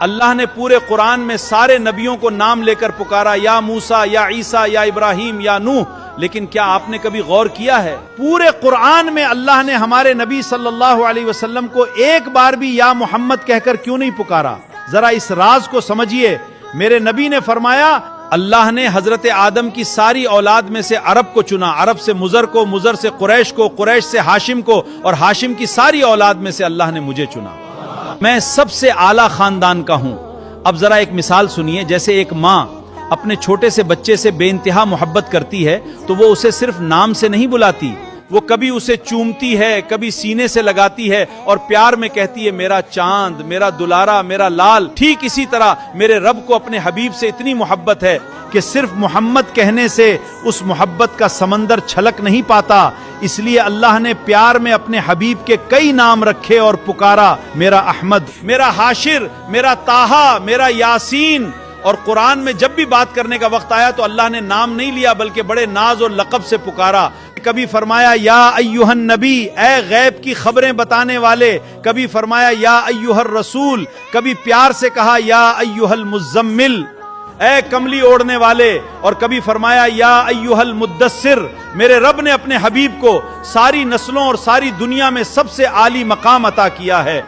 اللہ نے پورے قرآن میں سارے نبیوں کو نام لے کر پکارا، یا موسیٰ، یا عیسیٰ، یا ابراہیم، یا نوح، لیکن کیا آپ نے کبھی غور کیا ہے پورے قرآن میں اللہ نے ہمارے نبی صلی اللہ علیہ وسلم کو ایک بار بھی یا محمد کہہ کر کیوں نہیں پکارا؟ ذرا اس راز کو سمجھیے۔ میرے نبی نے فرمایا اللہ نے حضرت آدم کی ساری اولاد میں سے عرب کو چنا، عرب سے مضر کو، مضر سے قریش کو، قریش سے ہاشم کو، اور ہاشم کی ساری اولاد میں سے اللہ نے مجھے چنا۔ میں سب سے اعلیٰ خاندان کا ہوں۔ اب ذرا ایک مثال سنیے، جیسے ایک ماں اپنے چھوٹے سے بچے سے بے انتہا محبت کرتی ہے تو وہ اسے صرف نام سے نہیں بلاتی، وہ کبھی اسے چومتی ہے، کبھی سینے سے لگاتی ہے اور پیار میں کہتی ہے میرا چاند، میرا دلارا، میرا لال۔ ٹھیک اسی طرح میرے رب کو اپنے حبیب سے اتنی محبت ہے کہ صرف محمد کہنے سے اس محبت کا سمندر چھلک نہیں پاتا، اس لیے اللہ نے پیار میں اپنے حبیب کے کئی نام رکھے اور پکارا، میرا احمد، میرا حاشر، میرا طٰہٰ، میرا یاسین۔ اور قرآن میں جب بھی بات کرنے کا وقت آیا تو اللہ نے نام نہیں لیا بلکہ بڑے ناز اور لقب سے پکارا۔ کبھی فرمایا یا ایھا النبی، اے غیب کی خبریں بتانے والے، کبھی فرمایا یا ایھا الرسول، کبھی پیار سے کہا یا ایھا المزمل، اے کملی اوڑھنے والے، اور کبھی فرمایا یا ایھا المدثر۔ میرے رب نے اپنے حبیب کو ساری نسلوں اور ساری دنیا میں سب سے عالی مقام عطا کیا ہے۔